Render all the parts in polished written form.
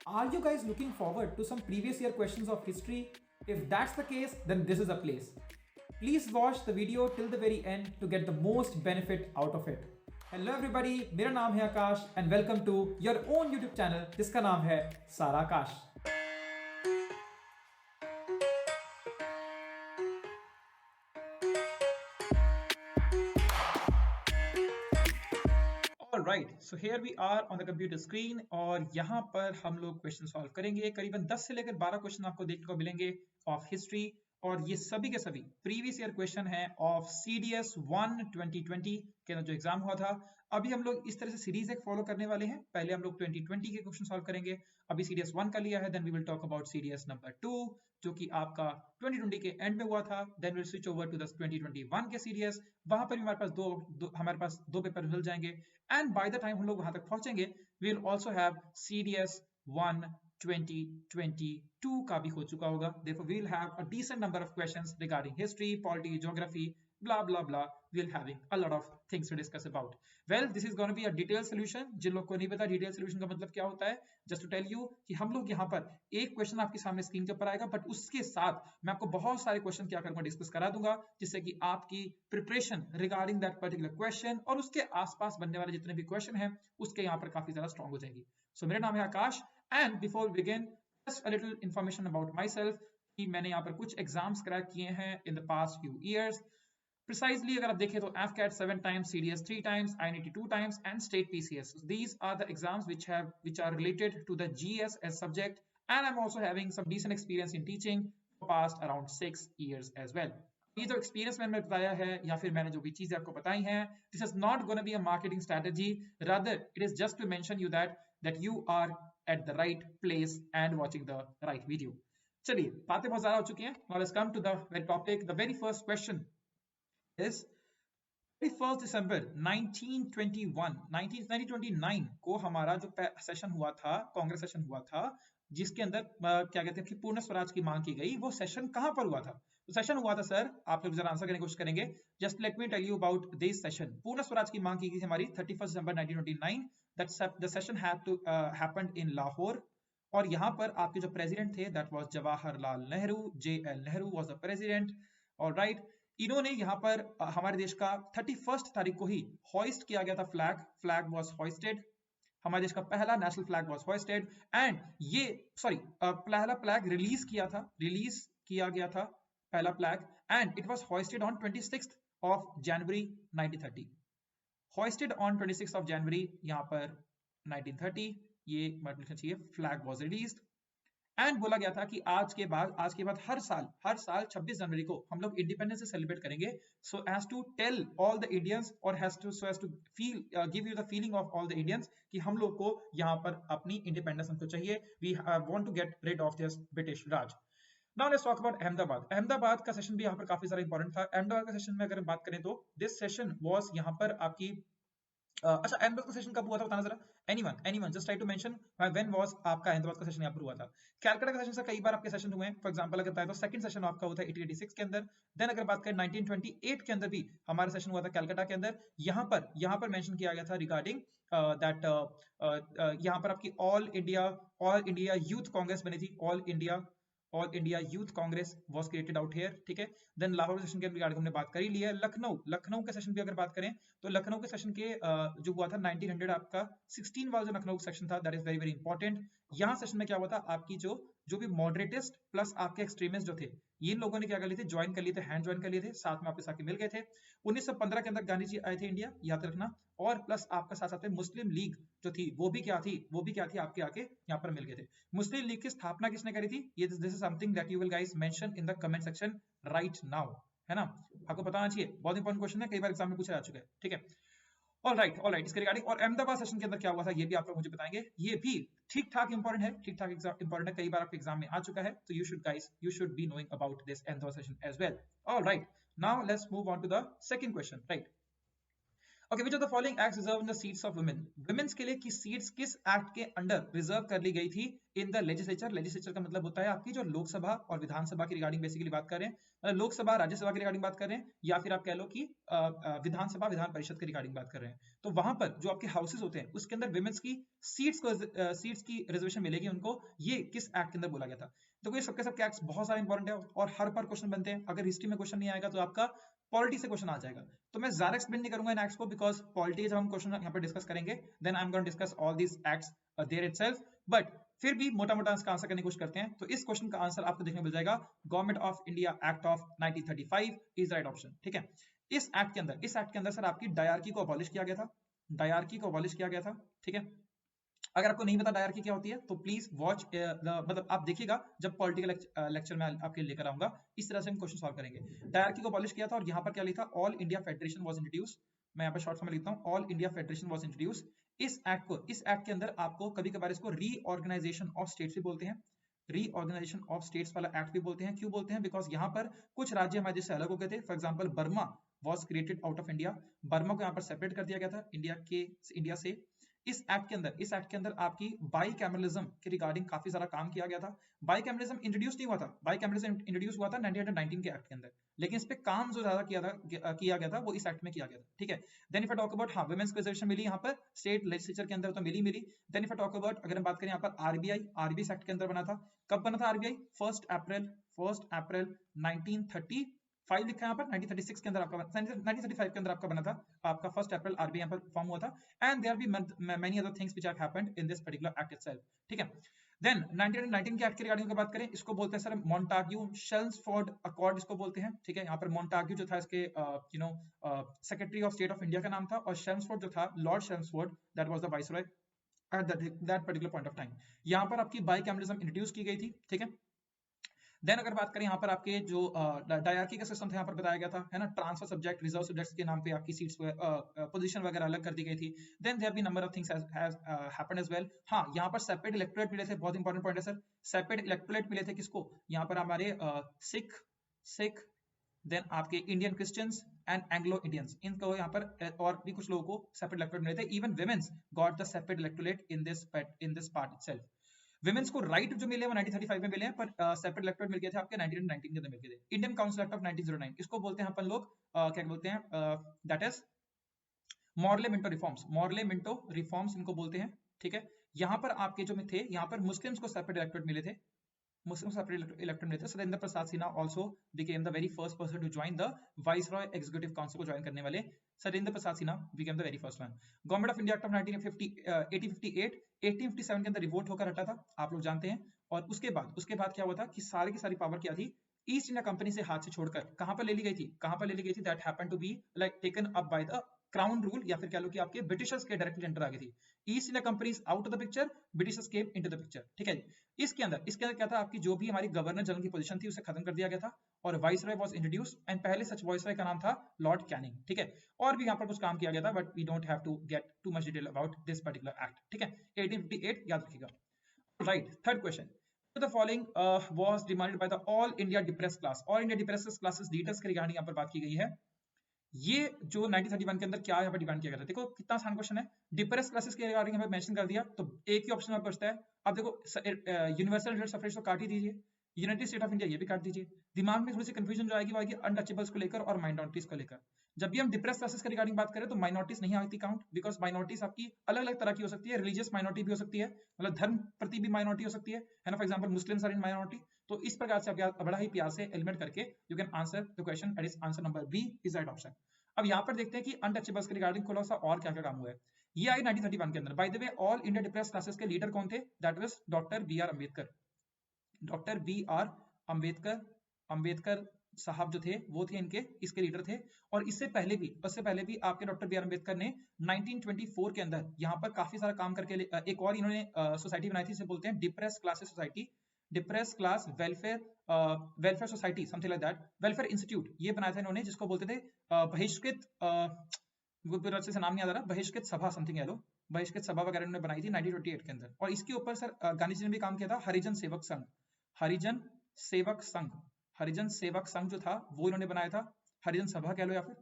Are you guys looking forward to some previous year questions of history? If that's the case, then this is a place. Please watch the video till the very end to get the most benefit out of it. Hello everybody, मेरा नाम है आकाश and welcome to your own YouTube channel जिसका नाम है सारा आकाश. Alright, so here we are on the computer screen और यहाँ पर हम लोग क्वेश्चन सॉल्व करेंगे. करीबन 10 से लेकर 12 क्वेश्चन आपको देखने को मिलेंगे ऑफ हिस्ट्री और ये सभी के सभी प्रीवियस ईयर क्वेश्चन है ऑफ CDS 1 2020 के अंदर जो एग्जाम हुआ था. अभी हम लोग इस तरह से सीरीज एक फॉलो करने वाले हैं. पहले हम लोग 2020 के क्वेश्चन सॉल्व करेंगे. अभी CDS 1 का लिया है, then we will talk about CDS number 2 जो कि आपका 2020 के एंड में हुआ था. Then will switch over to the 2021 के CDS. वहां पर भी हमारे पास दो पेपर मिल जाएंगे एंड बाय द टाइम हम लोग वहां तक पहुंचेंगे we will also have CDS 1 2022 का भी हो चुका होगा. Therefore, we will have a decent number of questions regarding history, polity, geography, blah blah blah. We'll having a lot of things to discuss about. Well, this is going to be a detailed solution. जिन लोग को नहीं पता detailed solution का मतलब क्या होता है, just to tell you कि हम लोग यहाँ पर एक क्वेश्चन आपके सामने स्क्रीन के ऊपर आएगा, बट उसके साथ मैं आपको बहुत सारे क्वेश्चन क्या करूंगा डिस्कस करा दूंगा, जिससे कि आपकी preparation regarding that particular question और उसके आसपास बनने वाले जितने भी क्वेश्चन हैं उसके यहाँ पर काफी ज्यादा स्ट्रॉन्ग हो जाएंगी. सो मेरा नाम है Akash and before we begin just a little information about myself कि मैंने यहाँ पर कुछ एग्जाम्स क्रैक किए हैं in the past few years. Precisely अगर आप देखें तो AFCAT 7 times, CDS 3 times, INET 2 times and State PCS. So these are the exams which are related to the GS as subject and I'm also having some decent experience in teaching for past around 6 years as well. ये जो experience मैंने बताया है या फिर मैंने जो भी चीजें आपको बताई हैं, this is not gonna be a marketing strategy, rather it is just to mention you that you are at the right place and watching the right video. चलिए बातें बहुत ज्यादा हो चुकी हैं. Now let's come to the very topic. The very first question is 31 दिसंबर 1929 को हमारा जो सेशन हुआ था, कांग्रेस सेशन हुआ था, जिसके अंदर क्या कहते हैं कि पूर्ण स्वराज की मांग की गई. वो सेशन कहां पर हुआ था? तो सेशन हुआ था सर, आप लोग जरा आंसर करने की कोशिश करेंगे. Just let me tell you about this session. पूर्ण स्वराज की मांग की गई थी हमारी 31 दिसंबर 1929. That the session had to happend in Lahore और यहाँ पर आपके जो प्रेसिडेंट थे that was Jawaharlal Nehru. JL Nehru was the president. Alright, इन्होंने यहाँ पर हमारे देश का 31 तारीख को ही हॉइस्ट किया गया था फ्लैग वाज हॉइस्टेड. हमारे देश का पहला national flag was hoisted and ये पहला फ्लैग रिलीज किया गया था पहला flag and it was hoisted on 26th of January 1930. Hoisted on 26th of January यहाँ पर 1930 ये मतलब लिखना चाहिए फ्लैग वाज रिलीज्ड एंड बोला गया था कि आज के बाद हर साल 26 जनवरी को हम लोग इंडिपेंडेंस सेलिब्रेट करेंगे. So as to tell all the Indians और so as to feel give you the feeling of all the Indians कि हम लोग को यहाँ पर अपनी इंडिपेंडेंस हमको चाहिए. We want to get rid of this British Raj. Now let's talk about Ahmedabad का सेशन भी यहाँ पर काफी ज्यादा इंपॉर्टेंट था. अहमदाबाद का सेशन में अगर बात करें तो दिस सेशन वाज यहाँ पर आपकी अच्छा अहमदाबाद का सेशन कब हुआ था बताना जरा. Anyone just try to mention when was आपका अहमदाबाद का सेशन यहाँ पर हुआ था. कलकत्ता का सेशन से कई बार आपके सेशन हुए हैं. फॉर एग्जांपल अगर बताएं तो सेकंड सेशन आपका हुआ था 1886 के अंदर. देन अगर बात करें 1928 के अंदर भी हमारा सेशन हुआ था कलकत्ता के अंदर. यहाँ पर मेंशन किया गया था रिगार्डिंग दैट यहाँ पर आपकी ऑल इंडिया यूथ कांग्रेस बनी थी. All India youth Congress was created out here. ठीक है. देन लाहौर सेशन के रिगार्डिंग हमने बात कर ही ली है. लखनऊ के सेशन भी अगर बात करें तो लखनऊ के सेशन के जो हुआ था 1900 आपका 16 वाला जो लखनऊ सेशन था that is very very important. यहाँ सेशन में क्या हुआ था आपकी जो भी मॉडरेटिस्ट प्लस आपके एक्सट्रीमिस्ट जो थे इन लोगों ने क्या कर लिए थे, ज्वाइन कर लिए थे, हैंड ज्वाइन कर लिए थे, साथ में आपके साथ मिल गए थे. 1915 के अंदर गांधी जी आए थे इंडिया, याद रखना. और प्लस आपका साथ में मुस्लिम लीग जो थी वो भी क्या थी आपके आके यहाँ पर मिल गए थे. मुस्लिम लीग की स्थापना किसने करी थी? ये this is something that you will guys mention in the comment section right now, है ना. आपको बताना चाहिए, बहुत इंपॉर्टेंट क्वेश्चन है, कई बार एग्जाम में पूछा जा चुका है. ठीक है. ऑलराइट इसके रिगार्डिंग और अहमदाबाद सेशन के अंदर क्या हुआ था ये भी आप लोग मुझे बताएंगे. ये भी ठीक ठाक इंपॉर्टेंट है, कई बार आपके एग्जाम में आ चुका है. तो you should be knowing about this Ahmedabad session as well. Alright, now let's move on to the second question. Right, okay, which of the following acts reserve in the seats of women? Womens के लिए की seats किस act के under reserve कर ली गई थी in the legislature? Legislature का मतलब होता है आपकी जो लोकसभा और विधानसभा की रिगार्डिंग बेसिकली बात कर रहे हैं, मतलब लोकसभा राज्यसभा की रिगार्डिंग बात कर रहे हैं, या फिर आप कह लो कि विधानसभा विधान परिषद की रिगार्डिंग बात कर रहे हैं। तो वहां पर जो आपके हाउसेस होते हैं उसके अंदर वुमेन्स की सीट्स की रिजर्वेशन मिलेगी उनको, ये किस एक्ट के अंदर बोला गया था? तो ये सबके सब एक्ट्स बहुत सारे इंपॉर्टेंट है और हर पर क्वेश्चन बनते हैं। अगर हिस्ट्री में क्वेश्चन नहीं आएगा तो आपका पॉलिटी से क्वेश्चन आ जाएगा। तो मैं ज्यादा एक्सप्लेन नहीं करूंगा इन एक्ट्स को, बिकॉज पॉलिटी जब हम क्वेश्चन यहाँ पर डिस्कस करेंगे then I am going to discuss all these acts there itself, but फिर भी मोटा मोटा इसका आंसर करने की कोशिश करते हैं। तो इस क्वेश्चन का आंसर आपको देखने को मिल जाएगा government of India act of 1935 is right option. ठीक है, इस एक्ट के अंदर सर आपकी डायरकी को अबॉलिश किया गया था, डायरकी को अबॉलिश किया गया था। ठीक है, अगर आपको नहीं पता डायरकी क्या होती है तो प्लीज वॉच मतलब आप देखिएगा जब पॉलिटिकल लेक्चर में आपके लेकर आऊंगा, इस तरह से हम क्वेश्चन सॉल्व करेंगे। डायरकी को अबॉलिश किया था और यहाँ पर क्या लिखा, all India federation was introduce. मैं यहाँ पर शॉर्ट फॉर्म में लिखता हूँ, all India federation was introduce. इस एक्ट के अंदर आपको कभी कभार इसको रीऑर्गेनाइजेशन ऑफ स्टेट्स भी बोलते हैं, रीऑर्गेनाइजेशन ऑफ स्टेट्स वाला एक्ट भी बोलते हैं। क्यों बोलते हैं? बिकॉज यहाँ पर कुछ राज्य हमारे से अलग हो गए थे। For example Burma was created out of India, Burma को यहाँ पर सेपरेट कर दिया गया था इंडिया से। इस एक्ट के अंदर आपकी बाई कैमरलिज्म के रिगार्डिंग काफी सारा काम किया गया था। बाई कैमरलिज्म इंट्रोड्यूस नहीं हुआ था, बाई कैमरलिज्म इंट्रोड्यूस हुआ था 1919 के एक्ट के अंदर, लेकिन इस पे काम जो ज्यादा किया गया था वो इस एक्ट में किया गया था। ठीक है, then if I talk about, हाँ वुमेन्स को रिजर्वेशन मिली यहाँ पर स्टेट लेजिस्लेचर के अंदर तो मिली। Then if I talk about, अगर हम बात करें यहाँ पर आरबीआई एक्ट के अंदर बना था। कब बना था आरबीआई? 1 अप्रैल 1935 लिखा है यहाँ पर, 1936 के अंदर आपका 1935 के अंदर आपका बना था, आपका 1 अप्रैल आरबीआई यहाँ पर फॉर्म हुआ था। And there be many other things which have happened in this particular act itself. ठीक है, देन 1919 के एक्ट की रिगार्डिंग बात करें, इसको बोलते हैं सर मॉन्टाग्यू शेल्मसफोर्ड अकॉर्ड इसको बोलते हैं। ठीक है, यहाँ पर मॉन्टाग्यू जो था इसके secretary of state of India का नाम था, और शेल्मसफोर्ड जो था Lord Chelmsford, that was the viceroy at that particular point of time. यहाँ पर आपकी बाइकैमरलिज्म इंट्रोड्यूस की गई थी। ठीक है, देन अगर बात करें यहाँ पर आपके जो डायरकी का सिस्टम था यहाँ पर बताया गया था, है ना, ट्रांसफर सब्जेक्ट रिजर्व सब्जेक्ट्स के नाम पे आपकी सीट्स पोजीशन वगैरह अलग कर दी गई थी। Then there be number of things has happened as well. हाँ, यहाँ पर सेपरेट इलेक्टोरेट मिले थे, बहुत इंपॉर्टेंट पॉइंट है सर, सेपरेट इलेक्टोरेट मिले थे किसको? यहाँ पर हमारे सिख देन आपके Indian Christians and Anglo Indians, इनको यहाँ पर और भी कुछ लोगों को सेपरेट इलेक्टोरेट मिले थे। Even women's got the separate electorate in this part itself. Women's को राइट जो मिले वो 1935 में मिले हैं, पर सेपरेट इलेक्टोरेट मिल गए थे आपके 1919 के अंदर मिल गए थे। इंडियन काउंसिल एक्ट ऑफ 1909, इसको बोलते हैं अपन लोग क्या बोलते हैं, that is Morley Minto reforms, Morley Minto reforms इनको बोलते हैं। ठीक है, यहाँ पर आपके जो में थे, यहाँ पर मुस्लिम्स को सेपरेट इलेक्टोरेट मिले थे, Muslims separate elected मिले थे। Satinder Prasad Sinha also became the very first person to join the Viceroy Executive Council को ज्वाइन करने वाले Satinder Prasad Sinha became the very first one. Government of India Act of 1858 1857 के अंदर revolt होकर हटा था, आप लोग जानते हैं। और उसके बाद क्या हुआ था कि सारी की सारी पावर क्या थी, ईस्ट इंडिया कंपनी से हाथ से छोड़कर कहां पर ले ली गई थी, that happened to be like taken up by the crown rule, या फिर कह लो कि आपके ब्रिटिशर्स के डायरेक्टली एंटर आ गई थी। East India company out of the picture, Britishers came into the picture. ठीक है, इसके अंदर क्या था, आपकी जो भी हमारी गवर्नर जनरल की पोजीशन थी उसे खत्म कर दिया गया था, और वाइसरॉय वाज इंट्रोड्यूस्ड, एंड पहले सच वाइसरॉय का नाम था लॉर्ड कैनिंग। ठीक है, और भी यहाँ पर कुछ काम किया गया था, but we don't have to get too much detail about this particular act. ठीक है, 1858 याद रखिएगा। Right, third question, the following was demanded by the all India depressed class, all India depressed classes leaders के regarding यहाँ पर बात की गई है। ये जो 1931 के अंदर क्या यहाँ पर डिमांड किया गया था, देखो कितना आसान क्वेश्चन है। डिप्रेस क्लासेस के रिगार्डिंग यहाँ पे मेंशन कर दिया, तो एक ही ऑप्शन में बचता है। अब देखो यूनिवर्सल सफरेज तो काट ही दीजिए, यूनाइटेड स्टेट ऑफ इंडिया ये भी काट दीजिए। दिमाग में थोड़ी सी कंफ्यूजन जो आएगी वो आएगी अनटचेबल्स को लेकर और माइनॉरिटीज को लेकर। जब भी हम डिप्रेस क्लासेस के रिगार्डिंग बात करें तो माइनॉरिटीज नहीं आती काउंट, बिकॉज माइनॉरिटीज आपकी अलग अलग तरह की हो सकती है, रिलीजियस माइनॉरिटी भी हो सकती है, मतलब धर्म प्रति भी माइनॉरिटी हो सकती है ना, for example Muslims are in minority. तो इस प्रकार से आप बड़ा ही प्यार से एलिमेंट करके you can answer the question, that is answer number B is right option. अब यहाँ पर देखते हैं कि अनटचेबल्स के रिगार्डिंग थोड़ा सा और क्या क्या काम हुआ है। ये आई 1931 के अंदर। By the way, all India depress classes के लीडर कौन थे? That was doctor B R Ambedkar. Doctor B R Ambedkar साहब जो थे वो थे इनके इसके लीडर थे। और इससे पहले भी आपके डॉक्टर बी आर अम्बेडकर ने 1924 के अंदर यहाँ पर काफी सारा काम करके एक और इन्होंने सोसाइटी बनाई थी, इसे बोलते हैं depress classes society, depress class welfare society, something like that, welfare institute ये बनाया था इन्होंने, जिसको बोलते थे बहिष्कृत से नाम नहीं आ रहा, बहिष्कृत सभा समथिंग है लो, बहिष्कृत सभा वगैरह इन्होंने बनाई थी 1928 के अंदर। और इसके ऊपर सर गांधी जी ने भी काम किया था। हरिजन सेवक संघ जो था वो इन्होंने बनाया था, हरिजन सभा कह लो या फिर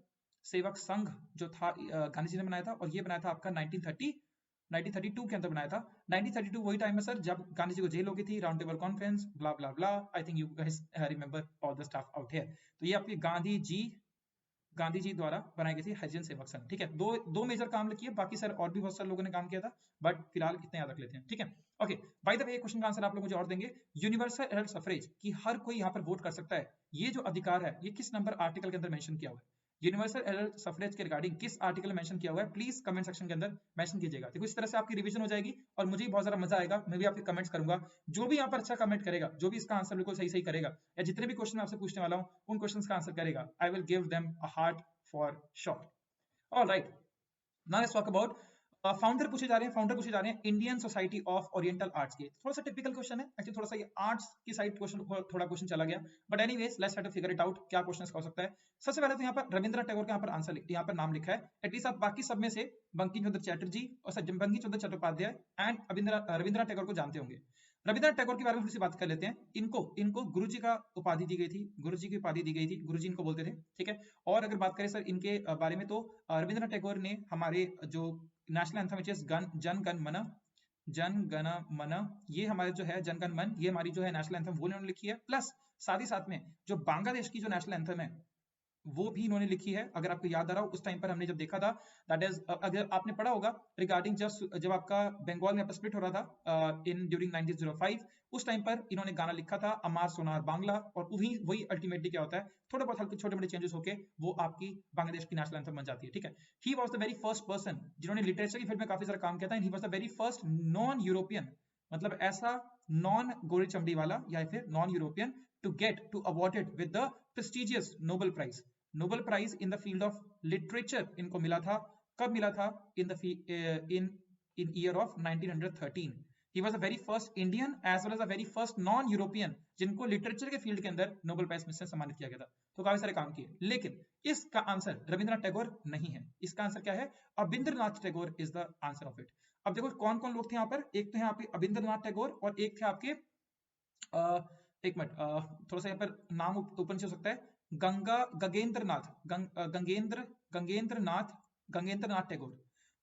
सेवक संघ जो था गांधी जी ने बनाया था, और ये बनाया था आपका 1932 के अंदर बनाया था। 1932 वही टाइम है सर जब गांधी जी को जेल हो गई थी, round table conference, blah blah blah. I think you guys remember all the stuff out here. तो ये आपके गांधी जी द्वारा बनाई गई थी हरिजन सेवक संघ। ठीक है, दो मेजर काम किए, बाकी सर और भी बहुत सारे लोगों ने काम किया था, बट फिलहाल इतना याद रख लेते हैं। ठीक है, okay. Bye the way, question का आंसर आप लोग मुझे और देंगे। यूनिवर्सल एडल्ट सफरेज कि हर कोई यहाँ पर वोट कर सकता है, ये जो अधिकार है ये किस नंबर आर्टिकल के अंदर मेंशन किया हुआ है? यूनिवर्सल एडल्ट सफरेज के रिगार्डिंग किस आर्टिकल में मेंशन किया हुआ है? प्लीज कमेंट सेक्शन के अंदर मेंशन कीजिएगा। देखो इस तरह से आपकी रिवीजन हो जाएगी और मुझे भी बहुत ज्यादा मजा आएगा, मैं भी आपके कमेंट्स करूंगा। जो भी यहाँ पर अच्छा कमेंट करेगा, जो भी इसका आंसर बिल्कुल सही सही करेगा, या जितने भी क्वेश्चन आपसे पूछने वाला हूँ उन क्वेश्चन का आंसर करेगा, I will give them a heart for sure. Alright, now let's talk about founder पूछे जा रहे हैं Indian Society of Oriental arts के। थोड़ा सा टिपिकल क्वेश्चन है एक्चुअली, थोड़ा सा ये आर्ट्स की साइड क्वेश्चन, थोड़ा क्वेश्चन चला गया, but anyways let's try to figure it out क्या क्वेश्चन हो सकता है। सबसे पहले तो यहाँ पर रविंद्रनाथ टैगोर का यहाँ पर आंसर, यहाँ पर नाम लिखा है। एटलीस्ट आप बाकी सब में से बंकिम चंद्र चटर्जी और बंकिम चंद्र चट्टोपाध्याय एंड रविंद्रनाथ टैगोर को जानते होंगे। रविंद्रनाथ टैगोर के बारे में थोड़ी सी बात कर लेते हैं। इनको गुरुजी का उपाधि दी गई थी, गुरुजी की उपाधि दी गई थी, गुरुजी इनको बोलते थे। ठीक है, और अगर बात करें सर इनके बारे में, तो रविंद्रनाथ टैगोर ने हमारे जो national anthem which is Jana Gana मन, ये हमारे जो है जन गण मन, ये हमारी जो है नेशनल एंथम, वो इन्होंने लिखी है। प्लस साथ ही साथ में जो बांग्लादेश की जो नेशनल एंथम है वो भी इन्होंने लिखी है। अगर आपको याद आ रहा हो उस टाइम पर हमने जब देखा था, दैट इज अगर आपने पढ़ा होगा रिगार्डिंग जब आपका बंगाल में स्प्लिट हो रहा था इन ड्यूरिंग 1905, उस टाइम पर इन्होंने गाना लिखा था अमार सोनार बांग्ला, और वही अल्टीमेटली क्या होता है, थोड़े बहुत हल्के छोटे मोटे चेंजेस होके वो आपकी बांग्लादेश की नेशनल एंथम बन जाती है। ठीक है, he was the very first person जिन्होंने लिटरेचर की फील्ड में काफी सारा काम किया था, and he was the very first non European, मतलब ऐसा नॉन गोरी चमड़ी वाला या फिर non European to get to awarded with the prestigious Nobel prize. Nobel prize in the field of literature इनको मिला था। कब मिला था? In year of 1913। He was the very first Indian as well as the very first non European जिनको literature के field के अंदर नोबेल प्राइज से सम्मानित किया गया था। तो काफी सारे काम किए, लेकिन इसका आंसर रविंद्रनाथ टैगोर नहीं है। इसका आंसर क्या है? Rabindranath Tagore is the answer of it. अब देखो कौन कौन लोग थे यहाँ पर, एक तो यहाँ पे अबिंद्रनाथ टैगोर और एक थे आपके एक मिनट, थोड़ा सा यहाँ पर नाम ऊपर नीचे हो सकता है, गंगेंद्रनाथ टैगोर।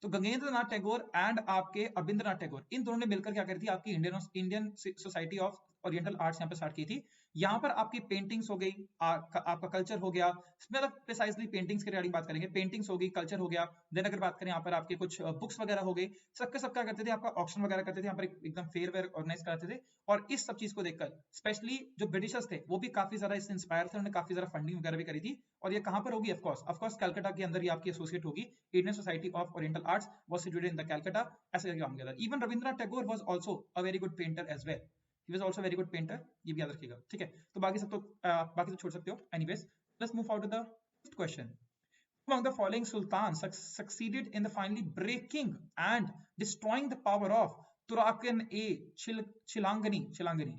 तो गंगेंद्रनाथ टैगोर एंड आपके अबिंद्रनाथ टैगोर, इन दोनों ने मिलकर क्या करी थी, आपकी Indian Society of Oriental arts यहाँ पर स्टार्ट की थी। यहाँ पर आपकी पेंटिंग्स हो गई, आपका कल्चर हो गया, मतलब प्रिसाइजली पेंटिंग्स के रिगार्डिंग बात करेंगे, पेंटिंग्स हो गई, कल्चर हो गया। देन अगर बात करें यहाँ पर आपके कुछ बुक्स वगैरह हो गई, सबके सब क्या करते थे, आपका ऑक्शन वगैरह करते थे, यहाँ पर एकदम फेयर वेयर ऑर्गेनाइज कराते थे। और इस सब चीज को देखकर स्पेशली जो ब्रिटिशर्स थे वो भी काफी ज्यादा इससे इंस्पायर थे, उन्होंने काफी ज्यादा फंडिंग वगैरह भी करी थी। और ये कहाँ पर होगी? ऑफकोर्स कलकत्ता के अंदर ही आपकी एसोसिएट होगी। Indian Society of Oriental Arts was situated in the Calcutta, ऐसे करके काम किया था। Even Rabindranath Tagore was also a very good painter as well, he was also very good painter, ये भी याद रखिएगा। ठीक है, तो बाकी तो छोड़ सकते हो। Anyways, let's move out to the fifth question. Among the following sultans succeeded in the finally breaking and destroying the power of तुराकन ए चिलांगनी।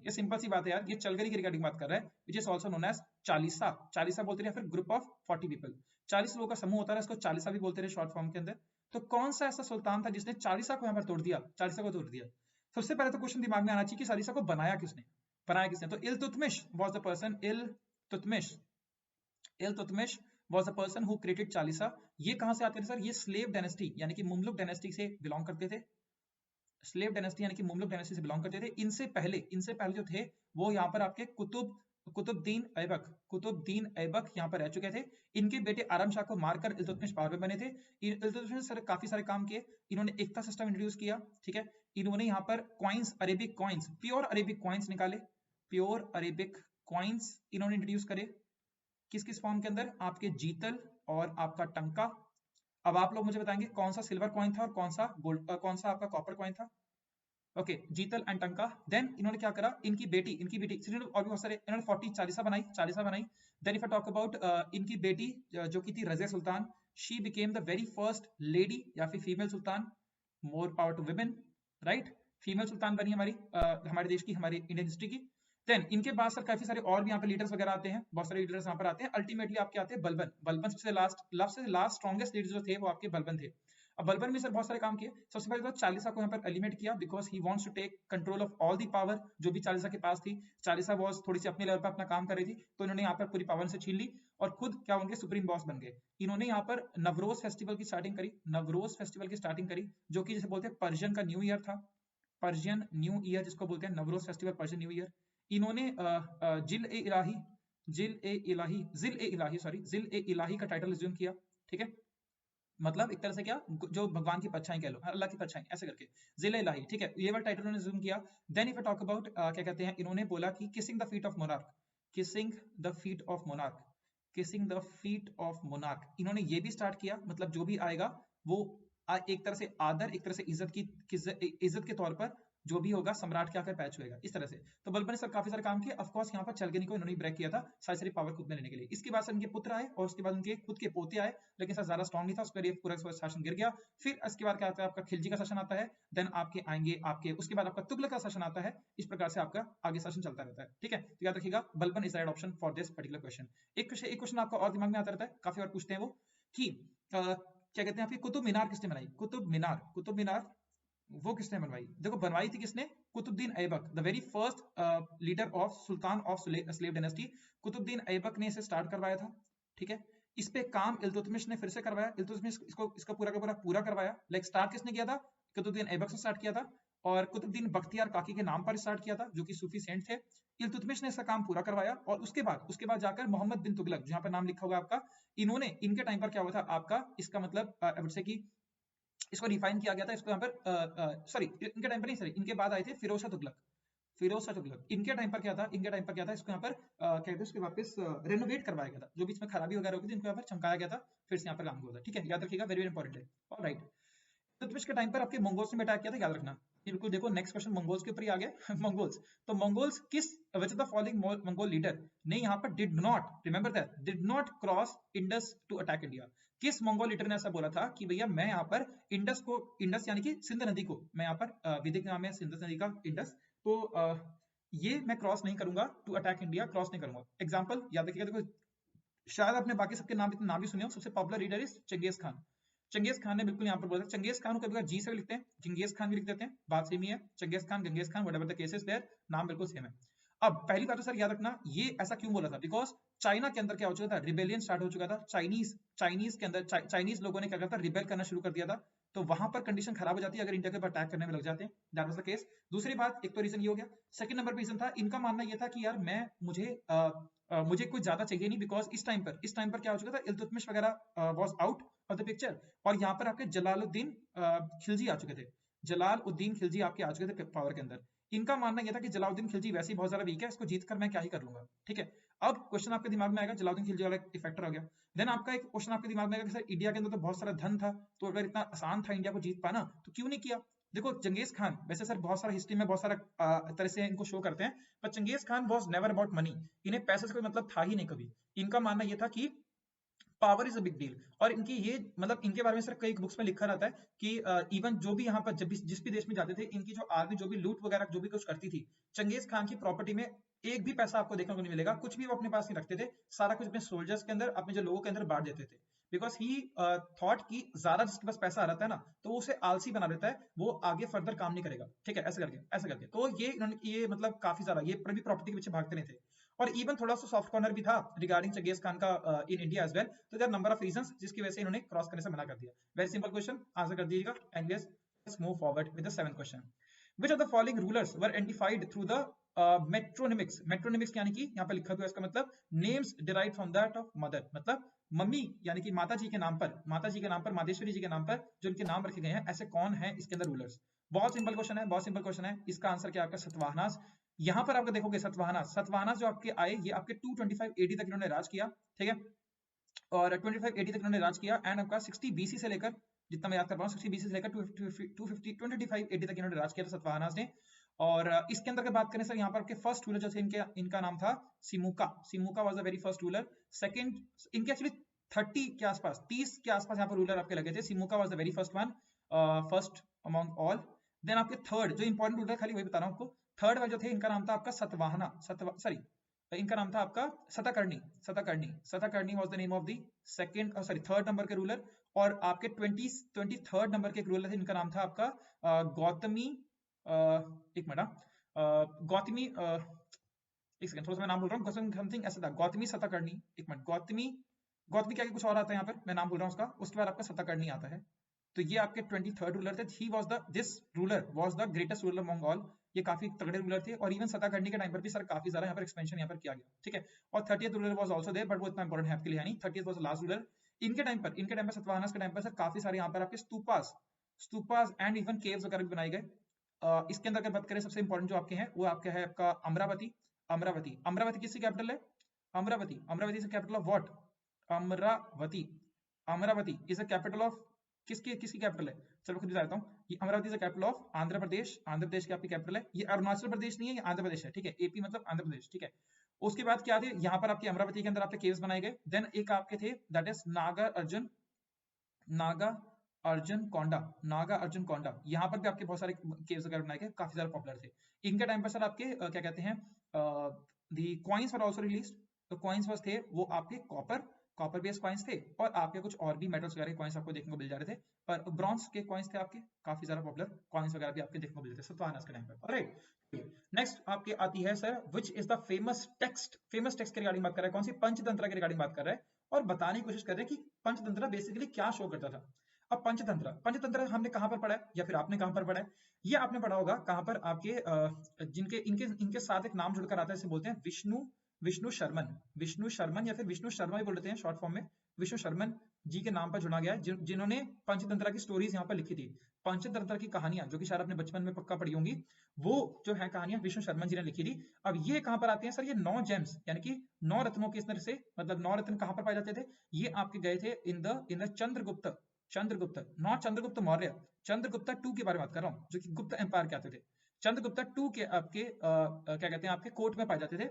ये सिंपल सी बात है यार, ये चलगरी की रिगार्डिंग बात कर रहा है, which is also known as Chalisa. Chalisa बोलते हैं, फिर ग्रुप ऑफ 40 पीपल, 40 लोगों का समूह होता है, इसको चालीसा भी बोलते हैं शॉर्ट फॉर्म के अंदर। तो कौन सा ऐसा सुल्तान था जिसने चालीसा को यहाँ पर तोड़ दिया? चालीसा को तोड़ दिया। सबसे पहले तो क्वेश्चन दिमाग में आना चाहिए कि चालीसा को बनाया किसने? तो Iltutmish was the person, Iltutmish was the person who created Chalisa. ये कहां से आते थे सर? ये स्लेव डायनेस्टी यानी कि मुमलुक डायनेस्टी से बिलोंग करते थे। स्लेव डायनेस्टी यानी कि मुमलुक डायनेस्टी से बिलोंग करते थे। इनसे पहले जो थे वो यहाँ पर आपके कुतुबुद्दीन ऐबक यहाँ पर रह चुके थे। इनके बेटे आरम शाह को मारकर इल्तुतमिश पावर में बने थे। इल्तुतमिश सर काफी सारे काम किए, इन्होंने एकता सिस्टम इंट्रोड्यूस किया। ठीक है, इन्होंने यहाँ पर coins, Arabic coins, pure Arabic coins निकाले, प्योर अरेबिक कॉइन्स इन्होंने इंट्रोड्यूस करे। किस फॉर्म के अंदर? आपके जीतल और आपका टंका। अब आप लोग मुझे बताएंगे कौन सा सिल्वर कॉइन था और कौन सा गोल्ड, कौन सा आपका कॉपर कॉइन था? ओके, जीतल एंड टंका। देन इन्होंने क्या करा, इनकी बेटी और भी बहुत सारे, इन्होंने 40 चालीसा बनाई। Then if I talk about इनकी बेटी जो की थी Razia Sultan, she became the very first lady या फिर फीमेल सुल्तान। More power to women, right? Female सुल्तान बनी हमारे देश की, हमारी इंडियन हिस्ट्री की। देन इनके बाद सर काफी सारे और भी यहाँ पे लीडर्स वगैरह आते हैं, बहुत सारे लीडर्स यहाँ पर आते हैं। अल्टीमेटली आपके आते हैं बलबन सबसे लास्ट स्ट्रॉन्गेस्ट लीडर जो थे वो आपके बलबन थे। अब बलबन में सर बहुत सारे काम किए। सबसे पहले तो चालीसा को यहाँ पर एलिमिनेट किया because he wants to take control of all the power जो भी चालीसा के पास थी। चालीसा वॉज थोड़ी सी अपने लेवल पर अपना काम कर रही थी, तो इन्होंने यहाँ पर पूरी पावर से छीन ली और खुद क्या उनके सुप्रीम बॉस बन गए। इन्होंने यहाँ पर नवरोज फेस्टिवल की स्टार्टिंग करी, नवरोज फेस्टिवल की स्टार्टिंग करी जो कि जैसे बोलते हैं पर्शियन का न्यू ईयर था, पर्शियन न्यू ईयर जिसको बोलते हैं Navroz festival, Persian new year. इन्होंने जिल ए इलाही जिल ए इलाही का टाइटल रिज्यूम किया, ठीक है। मतलब एक तरह से क्या, जो भगवान की परछाई कह लो, अल्लाह की परछाई ऐसे करके, जिले इलाही, ठीक है, ये वाला टाइटल उन्होंने रिज्यूम किया। Then if I talk about क्या कहते हैं, इन्होंने बोला कि kissing the feet of monarch, kissing the feet of monarch, kissing the feet of monarch, इन्होंने ये भी स्टार्ट किया। मतलब जो भी आएगा वो एक तरह से आदर, एक तरह से इज्जत के तौर पर जो भी होगा सम्राट के आकर पैच होएगा, इस तरह से। तो बलबन ने सर काफी सारे काम किए। ऑफ कोर्स यहाँ पर चलगनी को इन्होंने ब्रेक किया था सारी सारी पावर खुद में लेने के लिए। इसके बाद सर इनके पुत्र आए और उसके बाद उनके खुद के पोते आए, लेकिन सर ज्यादा स्ट्रॉन्ग नहीं था, उसके बाद पूरा शासन गिर गया। फिर इसके बाद क्या आता है, आपका खिलजी का शासन आता है। देन आपके आएंगे आपके, उसके बाद आपका तुगलक का शासन आता है। इस प्रकार से आपका आगे शासन चलता रहता है, ठीक है। तो याद रखिएगा Balban is right option for this particular question. एक क्वेश्चन आपका और दिमाग में आता रहता है, काफी बार पूछते हैं वो कि क्या कहते हैं आपकी कुतुब मीनार किसने बनाई? कुतुब मीनार, कुतुब मीनार वो किसने बनवाई? देखो बनवाई थी किसने? Qutbuddin Aibak, the very first leader of sultan of slave dynasty. Qutbuddin Aibak ने इसे स्टार्ट करवाया था, ठीक है। इस पे काम इल्तुतमिश ने फिर से करवाया, इल्तुतमिश इसको पूरा का पूरा करवाया। लाइक स्टार्ट किसने किया था? कुतुबुद्दीन ऐबक से स्टार्ट किया था और कुतुबुद्दीन बख्तियार काकी के नाम पर स्टार्ट किया था, जो कि सूफी सेंट थे। इल्तुतमिश ने इसका काम पूरा करवाया और उसके बाद जाकर मोहम्मद बिन तुगलक, जहां पर नाम लिखा हुआ आपका, इन्होंने, इनके टाइम पर क्या हुआ था आपका, इसका मतलब आई वुड से कि इसको रिफाइन किया गया था। इसको यहाँ पर सॉरी इनके टाइम पर नहीं, सॉरी इनके बाद आए थे फिरोज शाह तुगलक, फिरोज शाह तुगलक। इनके टाइम पर क्या था, इनके टाइम पर क्या था, इसको यहाँ पर क्या कहते हैं, इसको वापस रेनोवेट करवाया गया था। जो बीच में खराबी वगैरह होगी थी, इनको यहाँ पर चमकाया गया था, फिर से यहाँ पर काम हुआ था, ठीक है। याद रखिएगा, वेरी वेरी इंपॉर्टेंट है। ऑलराइट, इल्तुतमिश के टाइम पर आपके मंगोल्स ने अटैक किया था, याद रखना। बिल्कुल देखो नेक्स्ट क्वेश्चन मंगोल्स के ऊपर ही आ गया। मंगोल्स, तो मंगोल्स किस, which of the following Mongol leader ने यहाँ पर did not, remember that, did not cross Indus to attack India? किस मंगोल लीडर ने ऐसा बोला था कि भैया मैं यहाँ पर इंडस को, इंडस यानी कि सिंध नदी को, मैं यहाँ पर वैदिक नाम है सिंध नदी का इंडस, तो ये मैं क्रॉस नहीं करूंगा टू अटैक इंडिया, क्रॉस नहीं करूंगा। एग्जाम्पल याद रखिएगा, देखो शायद आपने बाकी सबके नाम इतने नाम भी सुने हो। सबसे popular leader is Changez Khan. Changez Khan ने बिल्कुल यहाँ पर बोला, चंगेज खान को कभी जी से भी लिखते हैं, चंगेज खान भी लिख देते हैं, बात सेम ही है। Changez Khan, Gangez Khan, whatever the case is there, नाम बिल्कुल सेम है। अब पहली बात तो सर याद रखना, ये ऐसा क्यों बोला था? बिकॉज चाइना के अंदर क्या हो चुका था, रिबेलियन स्टार्ट हो चुका था। चाइनीज के अंदर चाइनीज लोगों ने क्या करता, रिबेल करना शुरू कर दिया था। तो वहां पर कंडीशन खराब हो जाती है अगर इंडिया के ऊपर अटैक करने में लग जाते हैं। That was the case. दूसरी बात, एक तो रीजन ये हो गया। सेकंड नंबर रीजन था, इनका मानना ये था कि यार मुझे कुछ ज्यादा चाहिए नहीं, बिकॉज इस टाइम पर क्या हो चुका था, इल्तुतमिश वगैरह was out of the picture और यहाँ पर आपके जलालुद्दीन खिलजी आ चुके थे। जलालुद्दीन खिलजी आपके आ चुके थे पावर के अंदर। इनका मानना यह था कि जलालुद्दीन खिलजी वैसे ही बहुत ज्यादा वीक है, इसको जीत कर मैं क्या ही कर लूंगा, ठीक है। अब क्वेश्चन आपके दिमाग में आएगा, जलालुद्दीन खिलजी वाला इफेक्टर हो गया। देन आपका एक क्वेश्चन आपके दिमाग में आएगा कि सर इंडिया के अंदर तो बहुत सारा धन था, तो अगर इतना आसान था इंडिया को जीत पाना तो क्यों नहीं किया? देखो चंगेज खान, वैसे सर बहुत सारा हिस्ट्री में बहुत सारा तरह से इनको शो करते हैं, पर Changez Khan was never about money. इन्हें पैसे से कोई मतलब था ही नहीं कभी। इनका मानना यह था कि power is a big deal. और इनकी ये मतलब इनके बारे में सर कई बुक्स में लिखा रहता है कि इवन जो भी यहाँ पर जब भी जिस भी देश में जाते थे, इनकी जो आर्मी जो भी लूट वगैरह जो भी कुछ करती थी, चंगेज खान की प्रॉपर्टी में एक भी पैसा आपको देखने को नहीं मिलेगा। कुछ भी वो अपने पास नहीं रखते थे, सारा कुछ अपने सोल्जर्स के अंदर, अपने जो लोगों के अंदर बांट देते थे। बिकॉज ही थॉट कि ज्यादा जिसके पास पैसा आ रहा है ना, तो वो उसे आलसी बना देता है, वो आगे फर्दर काम नहीं करेगा, ठीक है। ऐसे करके तो ये इन्होंने ये मतलब काफी ज्यादा ये प्रॉपर्टी के पीछे भागते नहीं थे। और इवन थोड़ा सा सॉफ्ट कॉर्नर भी था रिगार्डिंग चंगेज खान का इन इंडिया एज वेल। तो देयर नंबर ऑफ रीजंस जिसकी वजह से इन्होंने क्रॉस करने से मना कर दिया। वेरी सिंपल क्वेश्चन, आंसर कर दीजिएगा। And let's move forward with the seventh question. Which of the following rulers were identified through the metronymics? Metronymics यानी कि यहाँ पे लिखा हुआ है, इसका मतलब names derive from that of mother, मतलब मम्मी यानी कि माता जी के नाम पर, मातेश्वरी जी के नाम पर जो इनके नाम रखे गए हैं, ऐसे कौन है इसके अंदर रूलर्स? बहुत सिंपल क्वेश्चन है, बहुत सिंपल क्वेश्चन है। इसका आंसर क्या आपका सतवाहनास। यहाँ पर आपको देखोगे सतवाहनास जो आपके आए, ये आपके 225 AD तक इन्होंने राज किया, ठीक है। और 25 AD तक इन्होंने राज किया। एंड आपका 60 BC से लेकर, जितना मैं याद कर पा रहा हूँ, 60 BC से लेकर 225 AD तक इन्होंने राज किया था सतवाहनास ने। और इसके अंदर बात करें सर, यहाँ पर आपके फर्स्ट रूलर जो थे इनका नाम था Simuka was the very first ruler. Second, इनके एक्चुअली 30 के आसपास, 30 के आसपास यहाँ पर रूलर आपके लगे थे। Simuka was the very first one, first among all. Then आपके थर्ड जो इंपॉर्टेंट रूलर, खाली वही बता रहा हूँ आपको, थर्ड वाले जो थे इनका नाम था आपका इनका नाम था आपका Satakarni was the name of the second, third number के रूलर। और आपके 23rd नंबर के एक रूलर थे, इनका नाम था आपका गौतमी, एक मिनट, गौतमी, एक सेकंड, थोड़ा सा मैं नाम बोल रहा हूँ, गौतम समथिंग ऐसा था, गौतमी सताकर्णी, एक मिनट, गौतमी, गौतमी क्या कुछ और आता है यहाँ पर, मैं नाम बोल रहा हूँ उसका, उसके बाद आपका सताकर्णी आता है। तो ये आपके 23rd रूलर थे। ही was the, this ruler was the greatest ruler among all. ये काफी तगड़े रूलर थे, और इवन सताकर्णी के टाइम पर भी सर काफी ज्यादा यहाँ पर एक्सपेंशन यहाँ पर किया गया, ठीक है। और 30th ruler was also there, but वो इतना इंपॉर्टेंट है आपके लिए नहीं। 30th was last ruler. इनके टाइम पर सतवाहनास के टाइम पर सर काफी सारे यहाँ पर आपके स्तूपास एंड इवन केव्स वगैरह भी बनाए गए। इसके अंदर अगर बात करें, सबसे इंपॉर्टेंट जो आपके हैं वो आपका है आपका अमरावती। अमरावती किसकी कैपिटल है? Amravati is capital of what? Amravati. Amravati is a capital of किसकी किसकी कैपिटल है? चलो खुद बता देता हूँ। ये Amravati is capital of Andhra Pradesh. Andhra Pradesh की आपकी कैपिटल है। ये अरुणाचल प्रदेश नहीं है, ये आंध्र प्रदेश है, ठीक है। एपी मतलब आंध्र प्रदेश, ठीक है। उसके बाद क्या थे यहाँ पर आपकी अमरावती के अंदर आपके केव्स बनाए गए। देन एक आपके थे दैट इज नागा अर्जुन कोंडा। यहाँ पर भी आपके बहुत सारे केव्स वगैरह बनाए गए, काफी ज्यादा पॉपुलर थे। इनके टाइम पर सर आपके क्या कहते हैं, दी कॉइन्स वर आल्सो रिलीज्ड। तो कॉइन्स थे वो आपके कॉपर बेस्ड कॉइन्स थे, और आपके कुछ और भी मेटल्स वगैरह कॉइन्स आपको देखने को मिल जा रहे थे। पर ब्रॉन्ज के कॉइन्स थे आपके, काफी ज्यादा पॉपुलर कॉइन्स वगैरह भी आपके देखने को मिलते थे सतवाहनास के टाइम पर। ऑलराइट, नेक्स्ट आपके आती है sir, which is the famous text के रिगार्डिंग बात कर रहा है, कौन सी? पंचतंत्र के रिगार्डिंग बात कर रहा है, और बताने की कोशिश कर रहे हैं कि पंचतंत्र बेसिकली क्या शो करता था। अब पंचतंत्र हमने कहां पर पढ़ा है, या फिर आपने कहां पर पढ़ा है? ये आपने पढ़ा होगा कहां पर, आपके जिनके इनके साथ एक नाम जुड़कर आता है, इसे बोलते हैं विष्णु शर्मन, या फिर विष्णु शर्मा भी बोल देते हैं शॉर्ट फॉर्म में। विष्णु शर्मन जी के नाम पर चुना गया है, जिन्होंने पंचतंत्र की स्टोरीज यहाँ पर लिखी थी। पंचतंत्र की कहानियां जो कि शायद आपने बचपन में पक्का पढ़ी होंगी, वो जो है कहानियां विष्णु शर्मन जी ने लिखी थी। अब ये कहां पर आते हैं सर? ये 9 जेम्स, यानी कि 9 रत्नों के इस तरह से, मतलब 9 रत्न कहां पर पाए जाते थे? ये आपके गए थे in the not Chandragupta Maurya, Chandragupta 2 के बारे में बात कर रहा हूँ, जो कि गुप्त एम्पायर के आते थे। चंद्रगुप्ता 2 के आपके क्या कहते हैं, आपके कोर्ट में पाए जाते थे,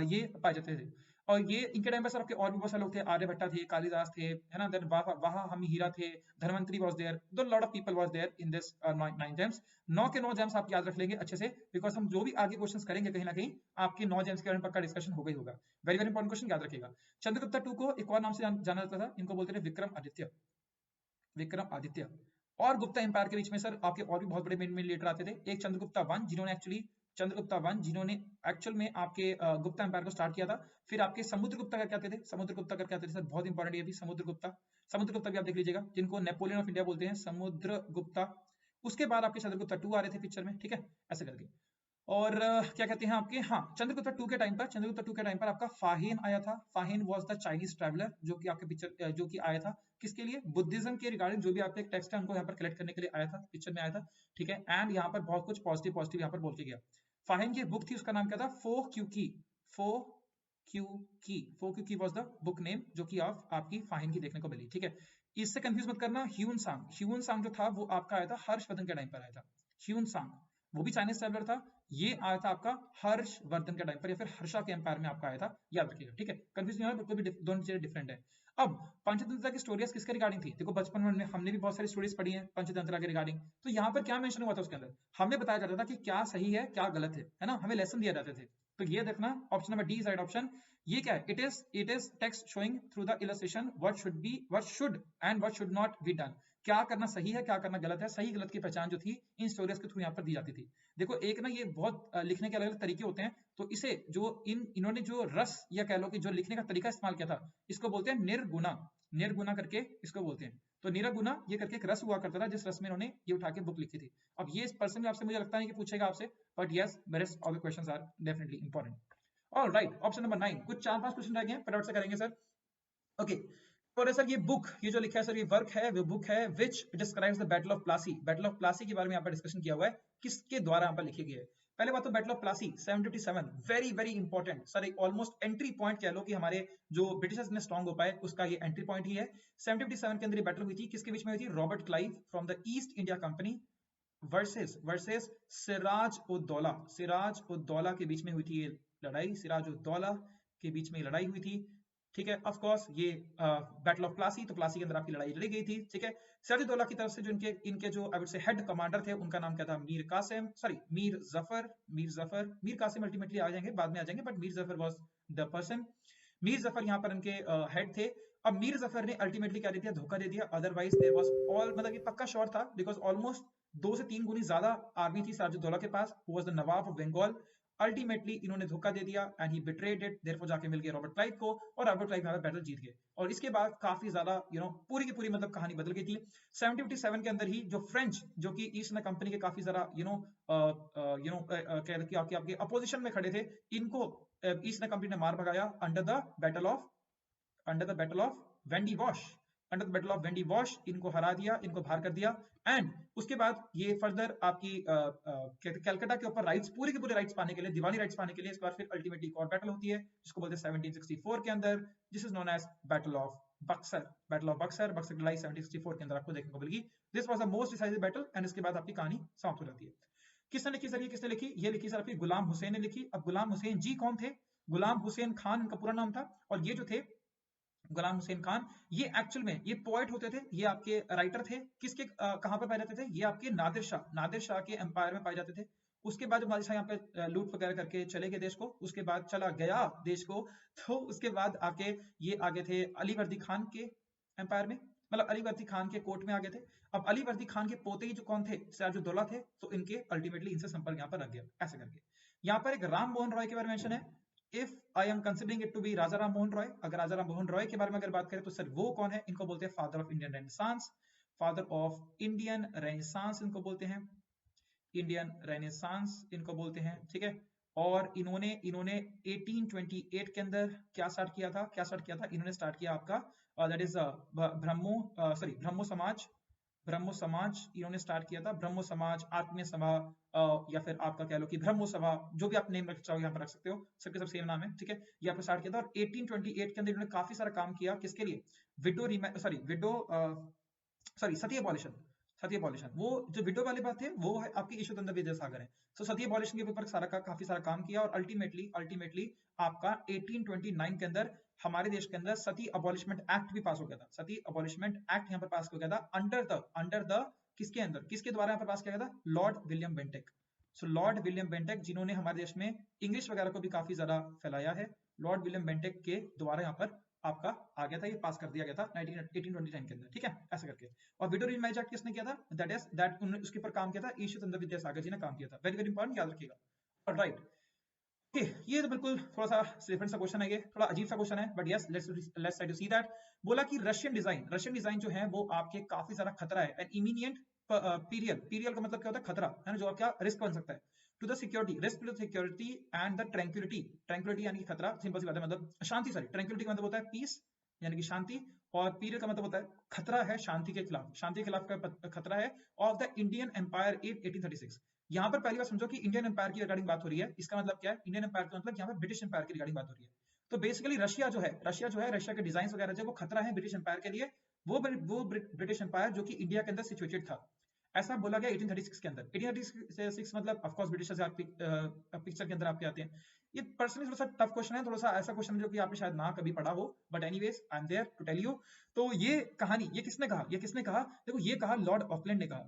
ये पाए जाते थे। और ये इनके टाइम पर सर आपके और भी बहुत सारे लोग थे, आर्यभट्टा थे, कालिदास थे, है ना, देन वहा हम हीरा थे, धनवंतरी वाज देयर, दो lot of people was there in this 9 gems. 9 के 9 जेम्स आप याद रख लेंगे अच्छे से, बिकॉज हम जो भी आगे क्वेश्चंस करेंगे कहीं ना कहीं आपके 9 जेम्स के बारे में पक्का डिस्कशन हो गई होगा। वेरी वेरी इंपॉर्टेंट क्वेश्चन, याद रखिएगा। चंद्रगुप्ता 2 को एक और नाम से जाना जाता था, इनको बोलते थे विक्रम आदित्य। और गुप्ता एम्पायर के बीच में सर आपके और भी बहुत बड़े मेन लीडर आते थे। एक चंद्रगुप्ता वन, जिन्होंने एक्चुअल में आपके गुप्ता एम्पायर को स्टार्ट किया था। फिर आपके समुद्रगुप्ता करके आते थे सर, बहुत इंपॉर्टेंट ये भी, समुद्रगुप्ता भी आप देख लीजिएगा, जिनको नेपोलियन ऑफ इंडिया बोलते हैं, समुद्रगुप्ता। उसके बाद आपके चंद्रगुप्ता 2 आ रहे थे पिक्चर में, ठीक है, ऐसे करके। और क्या कहते हैं आपके, हाँ, चंद्रगुप्ता 2 के टाइम पर आपका फाहिन आया था। फाहिन वाज द चाइनीज ट्रैवलर, जो कि आपके पिक्चर जो कि आया था किसके लिए? बुद्धिज्म के रिगार्डिंग जो भी आपका एक टेक्स्ट है उनको यहाँ पर कलेक्ट करने के लिए आया था, पिक्चर में आया था, ठीक है। एंड यहाँ पर बहुत कुछ पॉजिटिव यहाँ पर बोल के गया। फाहिन की बुक थी, उसका नाम क्या था? फो क्यू की वाज द बुक नेम, जो कि आपकी फाहिन की देखने को मिली, ठीक है। इससे कंफ्यूज मत करना। ह्यून सांग जो था वो आपका आया था हर्षवर्धन के टाइम पर आया था। ह्यून सांग वो भी चाइनीज ट्रैवलर था, ये आया था आपका हर्षवर्धन के टाइम पर, या फिर हर्षा के एम्पायर में आपका आया था, याद रखिएगा, ठीक है। कंफ्यूज नहीं होगा, बिल्कुल भी दोनों चीजें डिफरेंट है। अब पंचतंत्र की स्टोरीज किसके रिगार्डिंग थी? देखो बचपन में हमने भी बहुत सारी स्टोरीज पढ़ी है पंचतंत्र के रिगार्डिंग। तो यहाँ पर क्या मेंशन हुआ था उसके अंदर? हमें बताया जाता था कि क्या सही है क्या गलत है ना, हमें लेसन दिया जाते थे। तो ये देखना, option number D is right option. ये क्या है? It is text showing through the illustration what should and what should not be done. क्या करना सही है क्या करना गलत है, सही गलत की पहचान जो थी इन स्टोरीज के थ्रू यहाँ पर दी जाती थी। देखो एक ना ये बहुत लिखने के अलग अलग तरीके होते हैं, तो इसे जो इन्होंने जो रस या कह लो कि जो लिखने का तरीका इस्तेमाल किया था, इसको बोलते हैं निर्गुणा करके इसको बोलते हैं। तो निरगुना ये करके एक रस हुआ करता था, जिस रस में इन्होंने ये उठा के बुक लिखी थी। अब ये पर्सन आपसे मुझे लगता है कि पूछेगा आपसे, बट यस मेरे all the questions are definitely important. Alright, option number 9, कुछ 4-5 क्वेश्चन रह गए हैं, फटाफट से करेंगे सर। ओके, और सर ये बुक, ये जो लिखा है सर, ये वर्क है, वो बुक है which describes the battle of Plassey. Battle of Plassey के बारे में यहाँ पर डिस्कशन किया हुआ है, किसके द्वारा यहाँ पर लिखी गई है? पहले बात तो battle of Plassey 757, very very important sir, एक ऑलमोस्ट एंट्री पॉइंट कह लो कि हमारे जो ब्रिटिशर्स ने स्ट्रॉन्ग हो पाए उसका ये एंट्री पॉइंट ही है। 757 के अंदर ये बैटल हुई थी, किसके बीच में हुई थी? Robert Clive from the east India company versus Siraj ud Daula के बीच में हुई थी ये लड़ाई, सिराज उद दौला के बीच में लड़ाई हुई थी, ठीक है। ऑफ कोर्स ये बैटल ऑफ प्लासी, तो प्लासी के अंदर आपकी लड़ाई लड़ी गई थी, ठीक है। सिराजुद्दौला की तरफ से जो इनके जो I would say head commander थे, उनका नाम क्या था? मीर कासिम अल्टीमेटली आ जाएंगे, बाद में आ जाएंगे, but Mir Zafar was the person. Mir Zafar यहाँ पर इनके हेड थे, अब मीर जफर ने अल्टीमेटली क्या दे दिया, धोखा दे दिया, अदरवाइज देयर वाज ऑल, मतलब ये पक्का श्योर था, बिकॉज ऑलमोस्ट 2 से 3 गुनी ज्यादा आर्मी थी सिराजुद्दौला के पास, who was the nawab of Bengal. Ultimately इन्होंने धोखा दे दिया and he betrayed it, therefore जाके मिल गया रॉबर्ट क्लाइव को, और रॉबर्ट क्लाइव यहाँ पे बैटल जीत गए। और इसके बाद काफी ज्यादा पूरी की पूरी मतलब कहानी बदल गई थी। 1757 के अंदर ही जो फ्रेंच, जो कि ईस्ट इंडिया कंपनी के काफी ज्यादा आपके अपोजिशन में खड़े थे, इनको ईस्ट इंडिया कंपनी ने मार भगाया under the battle of Wendy wash. Under the battle of Wendy wash इनको हरा दिया, इनको बाहर कर दिया। एंड उसके बाद ये फर्दर आपकी कलकत्ता के ऊपर राइट्स, पूरे के पूरे राइट्स पाने के लिए, दीवानी राइट्स पाने के लिए, इस बार फिर अल्टीमेटली एक और बैटल होती है जिसको बोलते हैं 1764 के अंदर, जिस is known as battle of Buxar. Buxar की लड़ाई 1764 के अंदर आपको देखने को मिलेगी। This was the most decisive battle, and इसके बाद आपकी कहानी समाप्त हो जाती है। किसने लिखी सर, ये किसने लिखी? ये लिखी सर आपकी गुलाम हुसैन ने लिखी। अब गुलाम हुसैन जी कौन थे? गुलाम हुसैन खान इनका पूरा नाम था। और ये जो थे गुलाम हुसैन खान, ये एक्चुअल में ये पोएट होते थे, ये आपके राइटर थे। किसके कहां पर पाए जाते थे? ये आपके नादिर शाह के एम्पायर में पाए जाते थे। उसके बाद जब नादिर शाह यहाँ पे लूट वगैरह करके चले गए देश को, उसके बाद चला गया देश को, तो उसके बाद आके ये आगे थे अलीवर्दी खान के एम्पायर में, मतलब अलीवर्दी खान के कोर्ट में आ गए थे। अब अलीवर्दी खान के पोते ही जो कौन थे, सिराजुद्दौला थे, तो इनके अल्टीमेटली इनसे संपर्क यहाँ पर रख गया, ऐसे करके। यहाँ पर एक राम मोहन रॉय के बारे में मेंशन है। If I am considering it to be Raja Ram Mohan Roy, अगर राजा राम मोहन रॉय के बारे में अगर बात करें तो सर वो कौन है? इनको बोलते हैं father of Indian renaissance, father of Indian renaissance इनको बोलते हैं, इंडियन रेनेसांस इनको बोलते हैं, ठीक है। और इन्होंने 1828 के अंदर क्या स्टार्ट किया था? इन्होंने स्टार्ट किया आपका दैट इज ब्रह्मो समाज। ब्रह्मो समाज इन्होंने स्टार्ट किया था। ब्रह्मो समाज, आत्मीय सभा, या फिर आपका कह लो कि ब्रह्मो सभा, जो भी आप नेम रख चाहो यहाँ पर रख सकते हो, सबके सब सेम नाम है, ठीक है। ये आपने स्टार्ट किया था। और 1828 के अंदर इन्होंने काफी सारा काम किया, किसके लिए? सती अबॉलिशन। वो जो विडो वाली बात है वो है आपकी ईश्वर विद्यासागर है। सो सती अबॉलिशन के ऊपर काफी सारा काम किया, और अल्टीमेटली आपका 1829 के अंदर हमारे देश के अंदर सती अबॉलिशमेंट एक्ट भी पास हो गया था। सती अबॉलिशमेंट एक्ट यहाँ पर पास हो गया था अंडर द किसके अंदर, किसके द्वारा यहाँ पर पास किया गया था? Lord William Bentinck. So Lord William Bentinck, जिन्होंने हमारे देश में इंग्लिश वगैरह को भी काफी ज्यादा फैलाया है, लॉर्ड विलियम बेंटिक के द्वारा यहाँ पर आपका आ गया था, ये पास कर दिया गया था 1829 के अंदर, ठीक है, ऐसा करके। और विडो रीमैरिज एक्ट किसने किया था? दैट उसके ऊपर काम किया था ईश्वर चंद्र विद्यासागर जी ने काम किया था। वेरी वेरी इंपॉर्टेंट, याद रखिएगा। ऑलराइट, ओके, ये तो बिल्कुल थोड़ा सा डिफरेंट सा क्वेश्चन है, ये थोड़ा अजीब सा क्वेश्चन है, but yes let's try to see that. बोला कि रशियन डिजाइन जो है वो आपके काफी सारा खतरा है, एन इमीनिएंट पीरियल का मतलब क्या होता है? खतरा है ना, जो आपका रिस्क बन सकता है to the security, risk to the security and the tranquility यानी कि खतरा, सिंपल सी बात है, मतलब शांति, सॉरी ट्रैंक्विलिटी का मतलब होता है पीस यानी कि शांति, और पीरियड का मतलब होता है खतरा है शांति के खिलाफ का खतरा है of the Indian empire in 1836। यहाँ पर पहली बार समझो कि इंडियन एम्पायर की रिगार्डिंग बात हो रही है। इसका मतलब क्या है? इंडियन एम्पायर का मतलब यहाँ पर ब्रिटिश एम्पायर की रिगार्डिंग बात हो रही है। तो बेसिकली रशिया जो है रशिया के डिजाइन वगैरह जो वो खतरा है ब्रिटिश एम्पायर के लिए, वो ब्रिटिश एम्पायर जो कि इंडिया के अंदर सिचुएटेड था, ऐसा बोला गया 1836 के अंदर। 1836 मतलब ऑफ कोर्स ब्रिटिश पिक्चर के अंदर आपके आते हैं। ये पर्सनली थोड़ा सा टफ क्वेश्चन है, थोड़ा सा ऐसा क्वेश्चन है जो कि आपने शायद ना कभी पढ़ा हो, but anyways I am there to tell you. तो ये कहानी ये किसने कहा? देखो, ये कहा लॉर्ड ऑकलैंड ने कहा।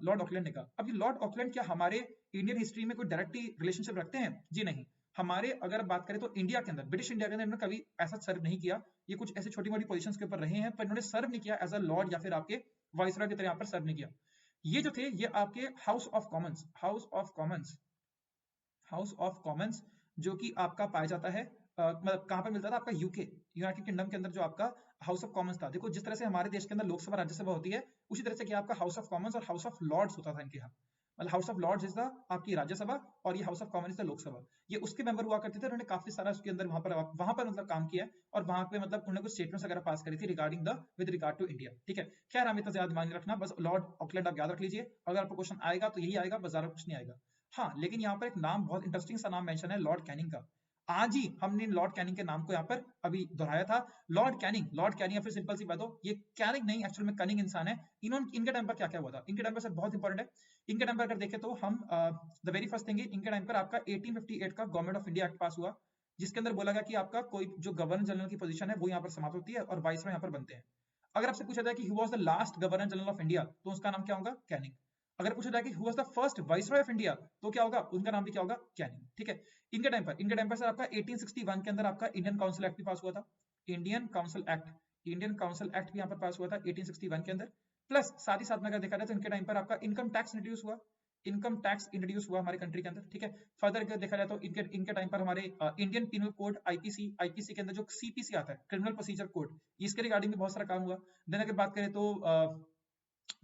अब ये लॉर्ड ऑकलैंड क्या हमारे इंडियन हिस्ट्री में कोई डायरेक्टली रिलेशनशिप रखते हैं? जी नहीं। हमारे अगर बात करें तो इंडिया के अंदर, ब्रिटिश इंडिया के अंदर इन्होंने कभी ऐसा सर्व नहीं किया। ये कुछ ऐसी छोटी मोटी पोजीशंस के ऊपर रहे हैं, पर इन्होंने सर्व नहीं किया एज अ लॉर्ड या फिर आपके वाइसरॉय की तरह यहाँ पर सर्व नहीं किया। ये जो थे ये आपके हाउस ऑफ कॉमन्स जो कि आपका पाया जाता है, मतलब कहां पर मिलता था? आपका यूके, यूनाइटेड किंगडम के अंदर जो आपका हाउस ऑफ कॉमन्स था। देखो, जिस तरह से हमारे देश के अंदर लोकसभा राज्यसभा होती है, उसी तरह से क्या आपका हाउस ऑफ कॉमन्स और हाउस ऑफ लॉर्ड्स होता था इनके यहाँ। मतलब House of Lords is the आपकी राज्यसभा और ये House of Commons is the Lok Sabha. ये उसके मेंबर हुआ करते थे। उन्होंने काफी सारा उसके अंदर वहां पर मतलब काम किया, और वहां पे मतलब उन्होंने कुछ स्टेटमेंट्स वगैरह पास करी थी regarding with regard to India, ठीक है। खैर, हमें इतना ज्यादा दिमाग नहीं रखना, बस लॉर्ड ऑकलैंड आप याद रख लीजिए। अगर आपको क्वेश्चन आएगा तो यही आएगा, बस ज्यादा कुछ नहीं आएगा। हाँ, लेकिन यहाँ पर एक नाम, बहुत इंटरेस्टिंग सा नाम मेंशन है, लॉर्ड कैनिंग का। आज ही हमने लॉर्ड कैनिंग के नाम को यहाँ पर अभी दोहराया था। लॉर्ड कैनिंग या फिर सिंपल सी बात हो, ये कैनिंग नहीं, एक्चुअल में कनिंग इंसान है। इनके टाइम पर क्या क्या हुआ था? इनके टाइम पर सर बहुत इंपॉर्टेंट है। इनके टाइम पर अगर देखें तो हम द वेरी फर्स्ट थिंग, इनके टाइम पर आपका 1858 का गवर्नमेंट ऑफ इंडिया एक्ट पास हुआ, जिसके अंदर बोला गया कि आपका कोई जो गवर्नर जनरल की पोजीशन है वो यहाँ पर समाप्त होती है और वाइसरॉय यहाँ पर बनते हैं। अगर आपसे पूछा जाए कि who was the last governor general of India, तो उसका नाम क्या होगा? कैनिंग। अगर पूछा जाए कि who was the first viceroy of India, तो क्या होगा? उनका नाम भी क्या होगा? कैनिंग, ठीक है। इनके टाइम पर सर आपका 1861 के अंदर आपका इंडियन काउंसिल एक्ट भी पास हुआ था। Indian council act Indian council act भी यहाँ पर पास हुआ था 1861 के अंदर। प्लस साथ ही साथ में अगर देखा जाए तो इनके टाइम पर आपका इनकम टैक्स इंट्रोड्यूस हुआ, इनकम टैक्स इंट्रोड्यूस हुआ हमारे कंट्री के अंदर, ठीक है। फर्दर अगर देखा जाए तो इनके टाइम पर हमारे इंडियन पिनल कोड आईपीसी के अंदर जो सीपीसी आता है, क्रिमिनल प्रोसीजर कोड, इसके रिगार्डिंग भी बहुत सारा काम हुआ। देन अगर बात करें तो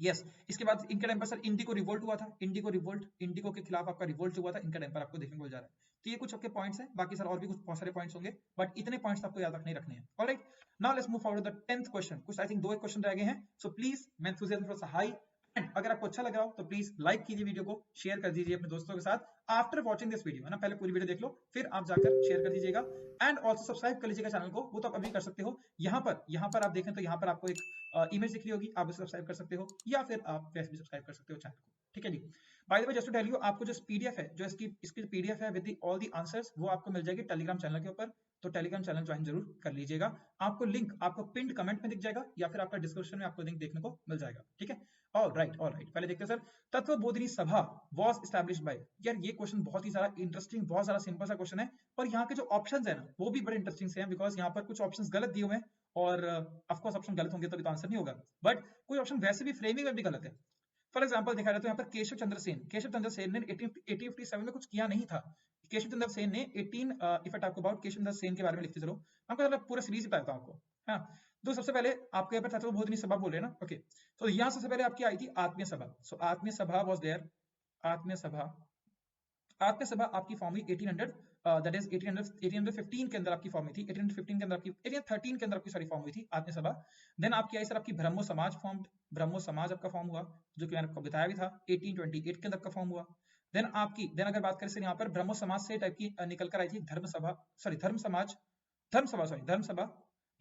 यस इसके बाद इनके टाइम पर सर इंडिको रिवोल्ट हुआ था, इंडिको के खिलाफ आपका रिवोल्ट हुआ था इनके टाइम पर, आपको देखने को मिल जा रहा है। तो ये कुछ आपके पॉइंट्स हैं, बाकी सर और भी कुछ बहुत सारे पॉइंट्स होंगे, बट इतने पॉइंट्स आपको याद रखने हैं। Alright, now let's move forward the 10th question. कुछ आई थिंक 2 क्वेश्चन रह गए हैं, सो प्लीज मैं एंथुसियाज्म थोड़ा सा हाई, एंड अगर आपको अच्छा लग रहा हो तो प्लीज लाइक कीजिए वीडियो को, शेयर कर दीजिए अपने दोस्तों के साथ आफ्टर वॉचिंग दिस वीडियो, है ना। पहले पूरी वीडियो देख लो फिर आप जाकर शेयर कर दीजिएगा, एंड ऑल्सो सब्सक्राइब कर लीजिएगा चैनल को, वो तो आप अभी कर सकते हो। यहाँ पर आप देखें तो यहाँ पर आपको एक इमेज दिख रही होगी, आप उसे सब्सक्राइब कर सकते हो, या फिर आप वैसे भी सब्सक्राइब कर सकते हो चैनल को, ठीक है जी। By the way just to tell you, आपको जो पीडीएफ है, जो इसकी पीडीएफ है विद ऑल द आंसर्स, वो आपको मिल जाएगी टेलीग्राम चैनल के ऊपर, तो टेलीग्राम चैनल ज्वाइन जरूर कर लीजिएगा। आपको लिंक आपको पिंड कमेंट में दिख जाएगा, या फिर आपका डिस्क्रिप्शन में आपको लिंक देखने को मिल जाएगा, ठीक है। ऑल राइट पहले देखते हैं सर, तत्वबोधिनी सभा वाज एस्टैब्लिश्ड बाय। यार ये क्वेश्चन बहुत ही सारा इंटरेस्टिंग, बहुत सारा सिंपल सा क्वेश्चन है, पर यहाँ के जो ऑप्शंस है ना वो भी बड़े इंटरेस्टिंग से हैं, बिकॉज यहाँ पर कुछ ऑप्शंस गलत दिए हुए हैं, और ऑफ कोर्स ऑप्शन गलत होंगे तभी तो आंसर नहीं होगा, बट कोई ऑप्शन वैसे भी फ्रेमिंग में भी गलत है। फॉर एग्जाम्पल देखा जाए तो यहाँ पर केशव चंद्र सेन ने 1857 में कुछ किया नहीं था। केशव चंद्र सेन ने 18 if I talk about Keshav Chandra Sen के बारे में लिखते चलो, हमको पूरा सीरीज ही बताता हूँ आपको, हाँ। तो सबसे पहले आपके यहाँ पर तत्वबोधिनी सभा बोल रहे हैं ना, ओके। तो यहाँ सबसे पहले आपकी आई थी आत्मीय सभा, सो आत्मीय सभा वाज देयर, आत्मीय सभा आपकी फॉर्म हुई 1800, दैट इज 1815 के अंदर आपकी फॉर्म हुई थी, 1815 के अंदर आपकी 1813 के अंदर आपकी सारी फॉर्म हुई थी आत्मीय सभा। देन आपकी आई सर आपकी ब्रह्मो समाज फॉर्म, ब्रह्मो समाज आपका फॉर्म हुआ, जो कि मैंने आपको बताया भी था, 1828 के अंदर आपका फॉर्म हुआ। देन अगर बात करें सर यहाँ पर ब्रह्मो समाज से टाइप की निकल कर आई थी धर्म सभा,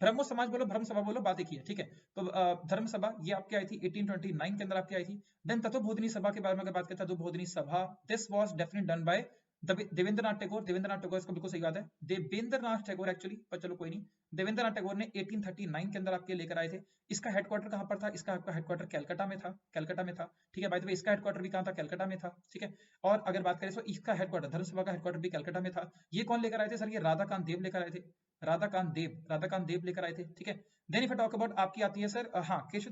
ब्रह्मो समाज बोलो, ब्रह्म सभा बोलो, बात एक ही है, ठीक है। तो धर्म सभा ये आपकी आई थी 1829 के अंदर आपकी आई थी। देन तत्वबोधिनी सभा के बारे में अगर बात करें, Tattvabodhini Sabha, this was definitely done by Devendranath Tagore, इसको बिल्कुल सही बात है, देवेंद्रनाथ टैगोर एक्चुअली, पर चलो कोई नहीं। देवेंद्रनाथ टैगोर ने 1839 के अंदर आपके लेकर आए थे। इसका हेडक्वार्टर कहां पर था? इसका आपका हेडक्वार्टर कलकत्ता में था, ठीक है। बाय द वे इसका हेडक्वार्टर भी कहां था? कलकत्ता में था, ठीक है। और अगर बात करें तो इसका हेडक्वार्टर, धर्मसभा का हेडक्वार्टर भी कलकत्ता में था। ये कौन लेकर आए थे सर? ये राधाकांत देव लेकर आए थे, राधाकांत देव लेकर आए थे, ठीक है। Then if I talk about आपकी आती है सर, हाँ, केशव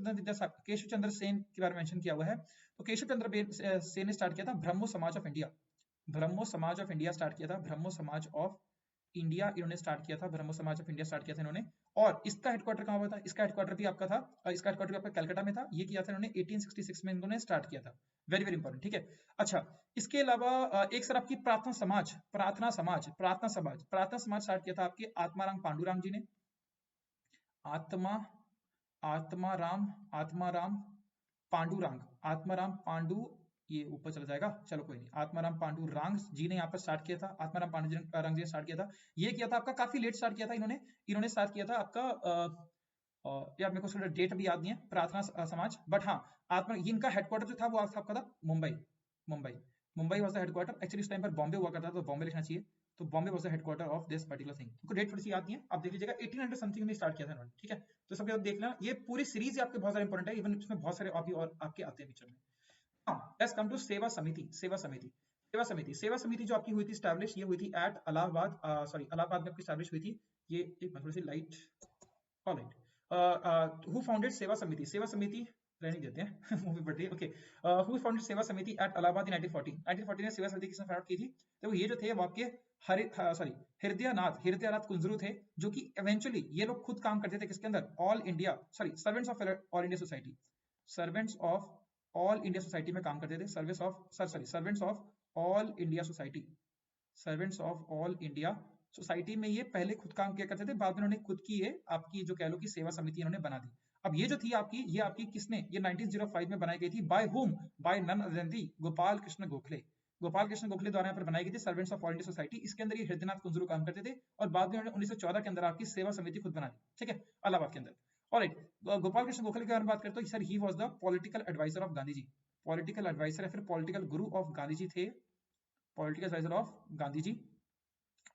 चंद्र सेन के बारे में मेंशन किया हुआ है। तो केशव चंद्र सेन ने स्टार्ट किया था ब्रह्मो समाज ऑफ इंडिया, स्टार्ट किया था, ब्रह्मो समाज ऑफ इंडिया इन्होंने स्टार्ट किया था, ब्रह्मो समाज ऑफ इंडिया स्टार्ट किया था इन्होंने। और इसका हेडक्वार्टर कहां हुआ था? इसका हेडक्वार्टर भी आपका था, इसका हेडक्वार्टर भी आपका कलकत्ता में था। ये किया था इन्होंने 1866 में इन्होंने स्टार्ट किया था, वेरी वेरी इंपॉर्टेंट, ठीक है। अच्छा, इसके अलावा एक सर आपकी प्रार्थना समाज स्टार्ट किया था आपके आत्माराम पांडुरंग जी ने, आत्माराम पांडु, ये ऊपर चला जाएगा, चलो कोई नहीं। आत्माराम पांडुरंग जी ने यहाँ पर स्टार्ट किया था, आत्माराम पांडुरंग जी ने स्टार्ट किया था। ये किया था आपका काफी लेट स्टार्ट किया था इन्होंने स्टार्ट किया था आपका यार मेरे को थोड़ा डेट भी याद नहीं है, प्रार्थना समाज, बट हाँ इनका हेडक्वार्टर जो था वो आपका था Mumbai was the headquarter. Actually इस टाइम पर बॉम्बे हुआ करता था, तो बॉम्बे लिखना चाहिए, तो Bombay was the headquarter of this particular thing. तो डेट थोड़ी सी याद नहीं है, आप देख लीजिएगा 1800 समथिंग में स्टार्ट किया था इन्होंने, ठीक है। तो सबके साथ देख लेना, ये पूरी सीरीज आपके बहुत सारे इंपॉर्टेंट है, इवन इसमें बहुत सारे और आपके आते हैं पिक्चर में। लेट्स कम टू सेवा समिति जो आपकी हुई थी एस्टैब्लिश, ये हुई थी एट इलाहाबाद, इलाहाबाद में आपकी एस्टैब्लिश हुई थी। ये एक थोड़ी सी लाइट, ऑलराइट, हु फाउंडेड सेवा समिति रहने देते हैं मूवी बढ़ रही है, ओके। हु फाउंडेड सेवा समिति एट इलाहाबाद इन 1940 में सेवा समिति किसने फाउंड की थी? तो ये जो थे वो आपके हृदयनाथ कुंजरू थे, जो कि इवेंचुअली ये लोग खुद काम करते थे किसके अंदर? Servants of All India society, servants of All India society में काम करते थे, servants of All India society में ये पहले खुद काम किया करते थे, बाद में उन्होंने खुद की ये आपकी जो कह लो कि सेवा समिति इन्होंने बना दी। अब ये जो थी ये आपकी किसने? ये 1905 में बनाई गई थी, by whom? By none other than the Gopal Krishna Gokhale द्वारा यहाँ पर बनाई गई थी, Servants of All India Society. इसके अंदर ये हृदयनाथ कुंजरू काम करते थे, और बाद में उन्होंने 1914 के अंदर आपकी सेवा समिति खुद बना दी, ठीक है, इलाहाबाद के अंदर। ऑलराइट, गोपाल कृष्ण गोखले के बारे में बात करते हो sir, he was the political adviser of Gandhi ji, political adviser या फिर पॉलिटिकल गुरु ऑफ गांधी जी थे, political adviser of Gandhi ji.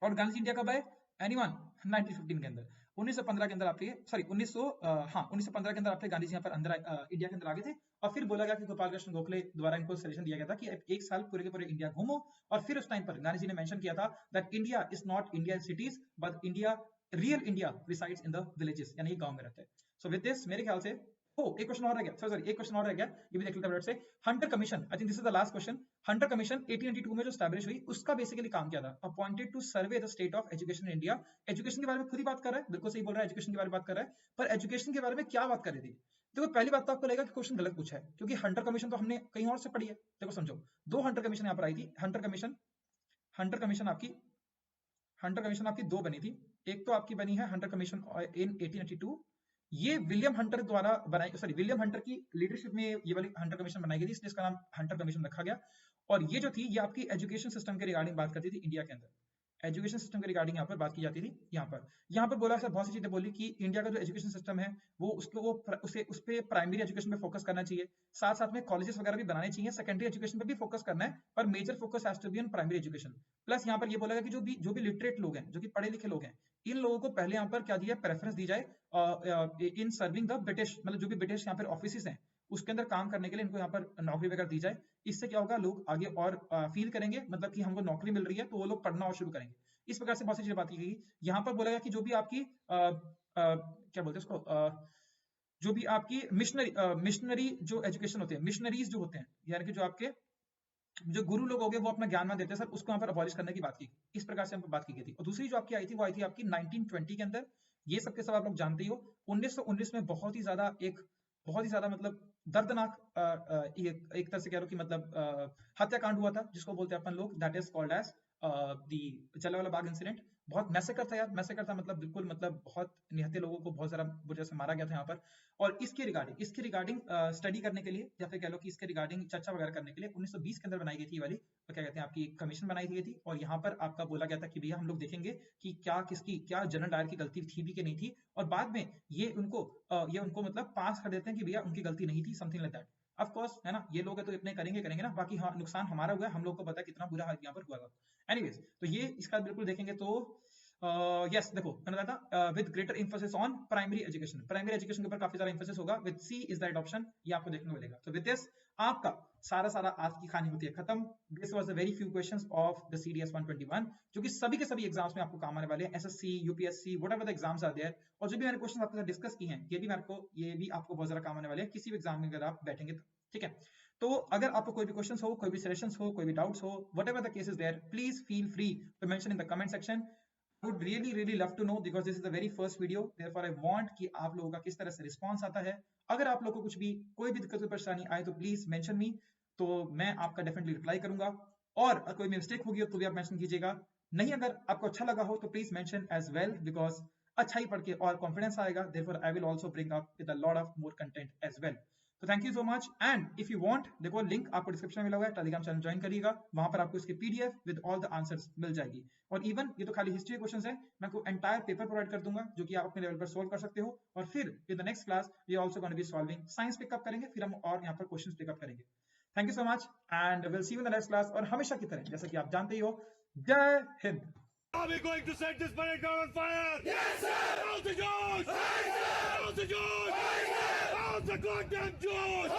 और गांधी जी इंडिया कब आए? एनीवन? 1915 के अंदर, 1915 के अंदर आपके 1915 के अंदर आपके गांधी जी यहाँ पर इंडिया के अंदर आ गए थे। और फिर बोला गया कि गोपाल कृष्ण गोखले द्वारा इनको सजेशन दिया गया था कि एक साल पूरे के पूरे इंडिया घूमो। और फिर उस टाइम पर गांधी जी ने मेंशन किया था that India is not India cities but India real India resides in the villages, यानी गांव में रहता है। सो विद दिस मेरे ख्याल से एक क्वेश्चन और रह गया, सॉरी एक क्वेश्चन और रह गया, ये भी देख लेते हैं से। Hunter commission, I think this is the last question. Hunter commission 1892 में जो एस्टैब्लिश हुई, उसका बेसिकली काम क्या था? Appointed to survey the state of education in India. Education के बारे में खुद ही बात कर रहा है, बिल्कुल सही बोल रहा है, एजुकेशन के बारे में बात कर रहा है, पर एजुकेशन के बारे में क्या बात कर रही थी? देखो पहली बात तो आपको लगेगा कि क्वेश्चन गलत पूछा है, क्योंकि हंटर कमीशन तो हमने कहीं और से पढ़ी है। देखो समझो, दो हंटर कमीशन यहाँ पर आई थी। हंटर कमीशन आपकी दो बनी थी। एक तो आपकी बनी है हंटर कमीशन इन 1882, ये विलियम हंटर द्वारा बनाई, सॉरी विलियम हंटर की लीडरशिप में ये वाली हंटर कमीशन बनाई गई थी, इसलिए इसका नाम हंटर कमीशन रखा गया। और ये जो थी, ये आपकी एजुकेशन सिस्टम के रिगार्डिंग बात करती थी इंडिया के अंदर। एजुकेशन सिस्टम के रिगार्डिंग यहाँ पर बात की जाती थी। यहाँ पर बोला सर, बहुत सी चीजें बोली कि इंडिया का जो एजुकेशन सिस्टम है वो उस पे प्राइमरी एजुकेशन पे फोकस करना चाहिए, साथ साथ में कॉलेजेस वगैरह भी बनाने चाहिए, सेकेंडरी एजुकेशन पे भी फोकस करना है, पर major focus has to be on primary education. Plus यहाँ पर ये बोला गया कि जो भी लिटरेट लोग हैं, जो कि पढ़े लिखे लोग हैं, इन लोगों को पहले यहाँ पर क्या दिया, प्रेफरेंस दी जाए इन सर्विंग द ब्रिटिश, मतलब जो भी ब्रिटिश यहाँ पर ऑफिस हैं उसके अंदर काम करने के लिए इनको यहाँ पर नौकरी वगैरह दी जाए। इससे क्या होगा, लोग आगे और फील करेंगे, मतलब कि हमको नौकरी मिल रही है, तो वो लोग पढ़ना और शुरू करेंगे। इस प्रकार से बहुत सी चीजें बात की गई। यहाँ पर बोला गया कि जो भी आपकी क्या बोलते हैं उसको, जो भी आपकी मिशनरी जो एजुकेशन होते हैं, मिशनरीज जो होते हैं, यानी कि जो आपके जो गुरु लोग हो गए वो अपना ज्ञान मान देते हैं सर, उसको यहाँ पर अबॉलिश करने की बात की, इस प्रकार से हम बात की गई थी। और दूसरी जो आपकी आई थी वो आई थी आपकी 1920 के अंदर। ये सबके सब आप लोग जानते ही हो। 1919 में बहुत ही ज्यादा मतलब दर्दनाक एक तरह से कह लो कि मतलब हत्याकांड हुआ था, जिसको बोलते हैं अपन लोग, that is called as the Jallianwala Bagh incident. बहुत मैसेकर था यार, मैसेकर था, मतलब बिल्कुल, मतलब बहुत निहत्थे लोगों को बहुत ज्यादा बुरे से मारा गया था यहाँ पर। और इसके रिगार्डिंग स्टडी करने के लिए, या फिर कह लो कि इसके रिगार्डिंग चर्चा वगैरह करने के लिए 1920 के अंदर बनाई गई थी वाली, तो क्या कहते हैं, आपकी कमीशन बनाई गई थी। और यहाँ पर आपका बोला गया था कि भैया हम लोग देखेंगे कि क्या जनरल डायर की गलती थी भी कि नहीं थी, और बाद में ये उनको मतलब पास कर देते हैं कि भैया उनकी गलती नहीं थी, something like that. Of course है ना, ये लोग है तो इतने करेंगे ना, बाकी हाँ नुकसान हमारा हुआ है, हम लोग को पता है कितना बुरा हाल यहाँ पर हुआ था। एनीवेज, तो ये इसका बिल्कुल देखेंगे तो यस देखो मैंने बताया था with greater emphasis on primary education के ऊपर काफी सारा एम्फोसिस होगा, with C is the right option, ये आपको देखने को मिलेगा। तो विद दिस आपका सारा आज की कहानी होती है खत्म। This was the very few questions of the CDS 121, जो कि सभी के सभी एग्जाम्स में आपको काम आने वाले हैं, SSC UPSC whatever the exams are there. और जो भी मैंने क्वेश्चन आपके साथ डिस्कस किए हैं, ये भी आपको बहुत ज्यादा काम आने वाले हैं किसी भी एग्जाम में अगर आप बैठेंगे तो, ठीक है। तो अगर आपको कोई भी क्वेश्चंस हो, कोई भी सजेशंस हो, कोई भी डाउट्स हो, whatever the case is there, please feel free to mention in the comment section. would really love to know, because this is the very first video, therefore I want कि आप लोगों का किस तरह से रिस्पॉन्स आता है। अगर आप लोगों को कोई भी दिक्कत परेशानी आए तो प्लीज मेंशन मी, तो मैं आपका डेफिनेटली रिप्लाई करूंगा। और कोई मिस्टेक होगी तो भी आप मेंशन कीजिएगा। नहीं, अगर आपको अच्छा लगा हो तो please mention as well, because अच्छा ही पढ़ के और कॉन्फिडेंस आएगा, therefore I will also bring up with a lot of more content as well। तो thank you so much, and if you want, देखो लिंक आपको डिस्क्रिप्शन में मिला हुआ है, टेलीग्राम चैनल ज्वाइन करिएगा, वहां पर आपको इसकी PDF with all the answers मिल जाएगी। और इवन ये तो खाली हिस्ट्री के क्वेश्चंस है, मैं आपको एंटायर पेपर प्रोवाइड कर दूंगा, जो कि आप अपने लेवल पर सोल्व कर सकते हो। और फिर in the next class we also gonna be solving science pick up करेंगे, फिर हम और यहाँ पर क्वेश्चंस पिकअप करेंगे। Thank you so much and will see you in the next class. और हमेशा की तरह, जैसा कि आप जानते ही हो, जय Hind. Are we going to set this parade ground on fire? Yes, sir! Out the George! Out the George! Out the goddamn George!